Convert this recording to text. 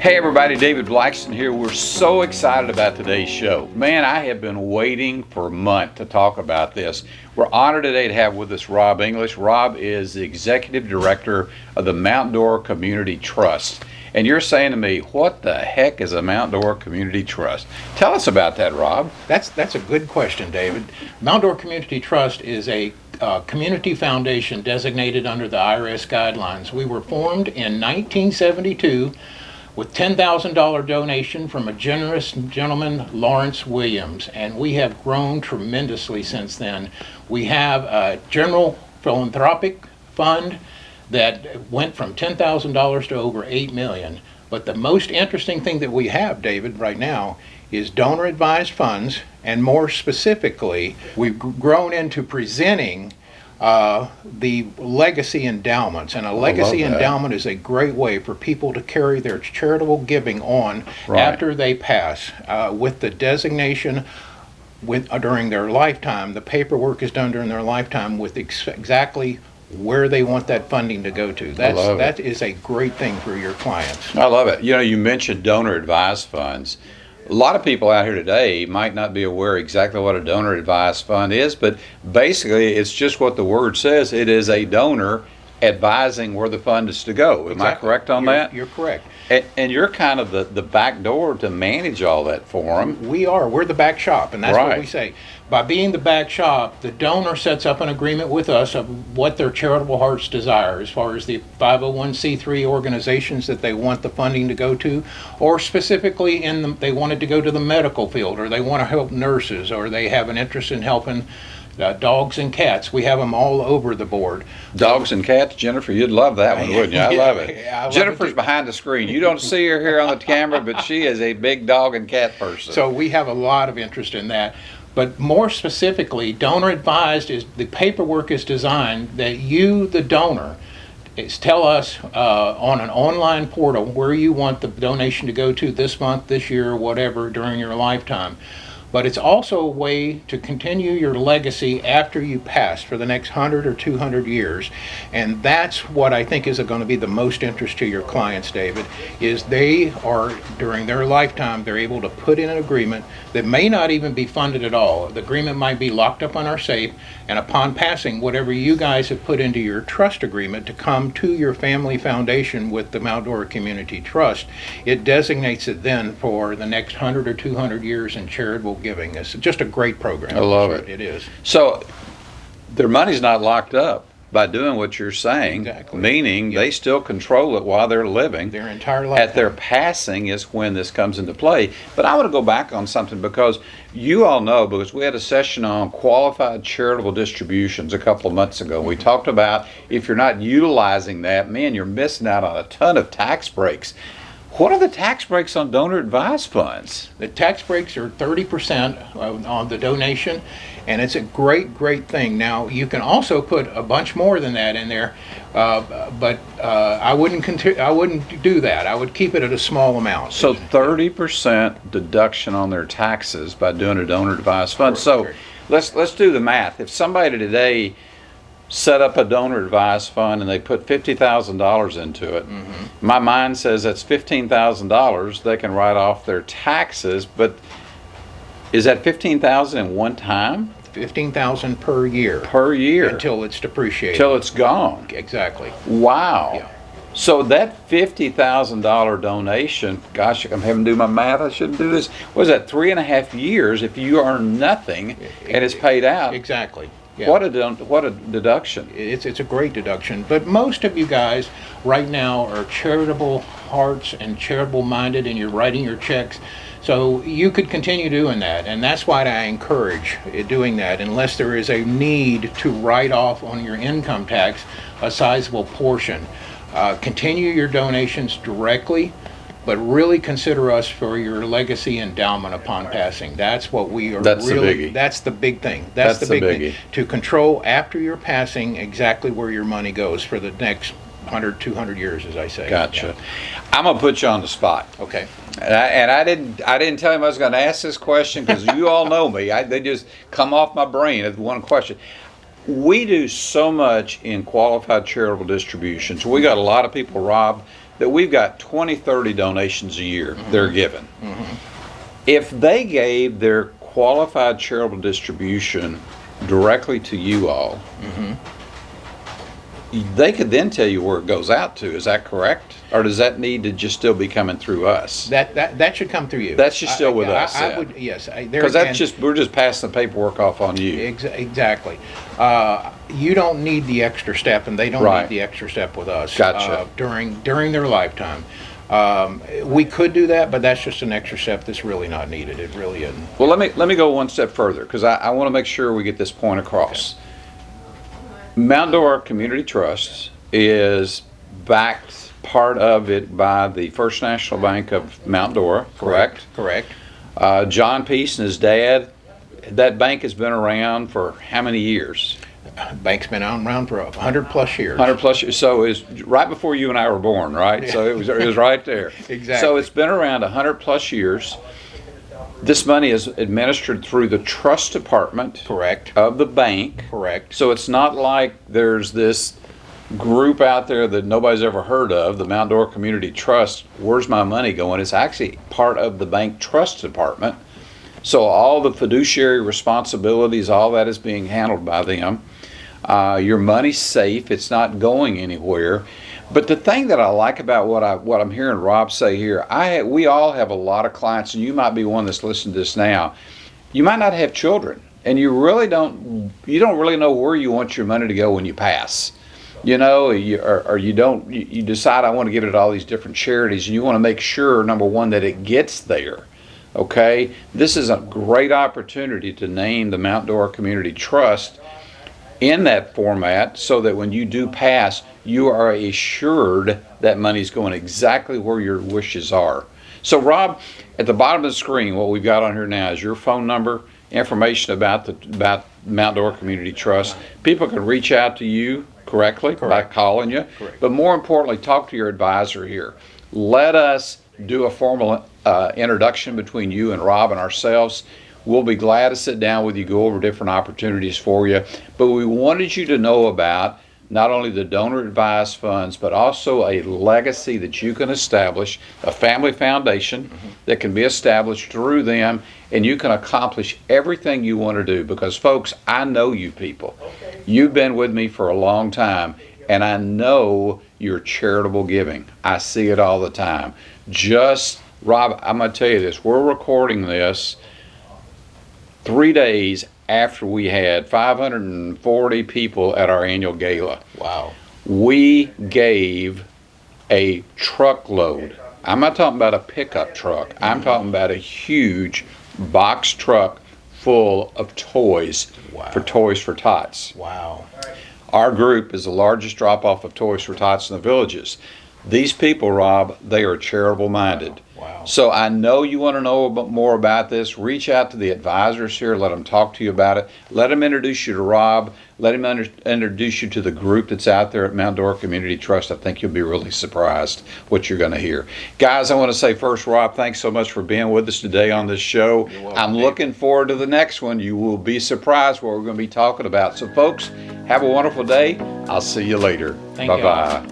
Hey everybody, David Blackston here. We're so excited about today's show. Man, I have been waiting for a month to talk about this. We're honored today to have with us Rob English. Rob is the Executive Director of the Mount Dora Community Trust. And you're saying to me, what the heck is a Mount Dora Community Trust? Tell us about that, Rob. That's a good question, David. Mount Dora Community Trust is a community foundation designated under the IRS guidelines. We were formed in 1972 with $10,000 donation from a generous gentleman, Lawrence Williams, and we have grown tremendously since then. We have a general philanthropic fund that went from $10,000 to over $8 million. But the most interesting thing that we have, David, right now is donor advised funds, and more specifically, we've grown into presenting the legacy endowments. And a legacy endowment is a great way for people to carry their charitable giving on after they pass, with the designation during their lifetime. The paperwork is done during their lifetime with exactly where they want that funding to go to. That is a great thing for your clients. I love it. You know, you mentioned donor advised funds. A lot of people out here today might not be aware exactly what a donor advised fund is, but basically it's just what the word says. It is a donor advising where the fund is to go. Am I correct on that? You're correct. And you're kind of the back door to manage all that for them. We are. We're the back shop, and that's what we say. By being the back shop, the donor sets up an agreement with us of what their charitable hearts desire as far as the 501c3 organizations that they want the funding to go to, or specifically they want it to go to the medical field, or they want to help nurses, or they have an interest in helping dogs and cats. We have them all over the board. Dogs and cats, Jennifer, you'd love that one, wouldn't you? I love it. Jennifer's behind the screen. You don't see her here on the camera, but she is a big dog and cat person. So we have a lot of interest in that. But more specifically, donor advised is the paperwork is designed that you, the donor, tell us on an online portal where you want the donation to go to this month, this year, whatever, during your lifetime. But it's also a way to continue your legacy after you pass for the next 100 or 200 years. And that's what I think is going to be the most interest to your clients, David, is they are, during their lifetime, they're able to put in an agreement that may not even be funded at all. The agreement might be locked up on our safe, and upon passing, whatever you guys have put into your trust agreement to come to your family foundation with the Mount Dora Community Trust, it designates it then for the next 100 or 200 years in charitable giving. It's just a great program. I love it. It is. So their money's not locked up by doing what you're saying, exactly. Meaning they still control it while they're living. Their entire life. At their passing is when this comes into play. But I want to go back on something, because you all know, because we had a session on qualified charitable distributions a couple of months ago. We talked about if you're not utilizing that, man, you're missing out on a ton of tax breaks. What are the tax breaks on donor advised funds? The tax breaks are 30% on the donation, and it's a great thing. Now, you can also put a bunch more than that in there, but I wouldn't do that. I would keep it at a small amount. So 30% deduction on their taxes by doing a donor advised fund. So let's do the math. If somebody today set up a donor advised fund and they put $50,000 into it, my mind says that's $15,000 they can write off their taxes. But is that $15,000 in one time? $15,000 per year. Per year. Until it's depreciated. Till it's gone. Exactly. Wow. Yeah. So that $50,000 donation, gosh, I'm having to do my math, I shouldn't do this. What is that, 3.5 years if you earn nothing and it's paid out? Exactly. Yeah. What a deduction. It's a great deduction. But most of you guys right now are charitable hearts and charitable minded, and you're writing your checks. So you could continue doing that, and that's why I encourage doing that, unless there is a need to write off on your income tax a sizable portion. Continue your donations directly, but really consider us for your legacy endowment upon passing. That's what we are. That's the biggie. That's the big thing. That's the big thing. To control after your passing exactly where your money goes for the next 100, 200 years, as I say. Gotcha. Yeah. I'm gonna put you on the spot. Okay. And I didn't tell him I was going to ask this question, because you all know me. They just come off my brain as one question. We do so much in qualified charitable distributions. We got a lot of people, Rob, that we've got 20, 30 donations a year they're given. If they gave their qualified charitable distribution directly to you all, they could then tell you where it goes out to. Is that correct? Or does that need to just still be coming through us? That should come through you. That's just still with us. I would, yes. Because we're just passing the paperwork off on you. Exactly. You don't need the extra step, and they don't Right. need the extra step with us. Gotcha. During their lifetime. We could do that, but that's just an extra step that's really not needed. It really isn't. Well, let me go one step further, because I want to make sure we get this point across. Mount Dora Community Trust is backed, part of it, by the First National Bank of Mount Dora, correct? Correct. John Peace and his dad, that bank has been around for how many years? Bank's been around for 100 plus years. 100 plus years. So it's right before you and I were born, right? So it was right there. Exactly. So it's been around 100 plus years. This money is administered through the trust department Correct. of the bank. Correct. So it's not like there's this group out there that nobody's ever heard of, the Mount Dora Community Trust. Where's my money going? It's actually part of the bank trust department. So all the fiduciary responsibilities, all that is being handled by them. Your money's safe. It's not going anywhere. But the thing that I like about what I'm hearing Rob say here, we all have a lot of clients, and you might be one that's listening to this now. You might not have children, and you don't really know where you want your money to go when you pass. You know, you decide I want to give it to all these different charities, and you want to make sure, number one, that it gets there. Okay, this is a great opportunity to name the Mount Dora Community Trust in that format, so that when you do pass, you are assured that money's going exactly where your wishes are. So Rob, at the bottom of the screen, what we've got on here now is your phone number, information about Mount Dora Community Trust. People can reach out to you correctly by calling you. Correct. But more importantly, talk to your advisor here. Let us do a formal introduction between you and Rob and ourselves. We'll be glad to sit down with you, go over different opportunities for you. But we wanted you to know about not only the donor advised funds, but also a legacy that you can establish, a family foundation that can be established through them, and you can accomplish everything you want to do. Because folks, I know you people. You've been with me for a long time, and I know your charitable giving. I see it all the time. Rob, I'm going to tell you this. We're recording this 3 days after we had 540 people at our annual gala. Wow. We gave a truckload. I'm not talking about a pickup truck. I'm talking about a huge box truck full of toys. Wow. For Toys for Tots. Wow. Our group is the largest drop-off of Toys for Tots in the villages. These people, Rob, they are charitable minded. Wow. So I know you want to know more about this. Reach out to the advisors here. Let them talk to you about it. Let them introduce you to Rob. Let him introduce you to the group that's out there at Mount Dora Community Trust. I think you'll be really surprised what you're going to hear. Guys, I want to say first, Rob, thanks so much for being with us today on this show. You're welcome, I'm Dave. looking forward to the next one. You will be surprised what we're going to be talking about. So folks, have a wonderful day. I'll see you later. Thank you all. Bye-bye.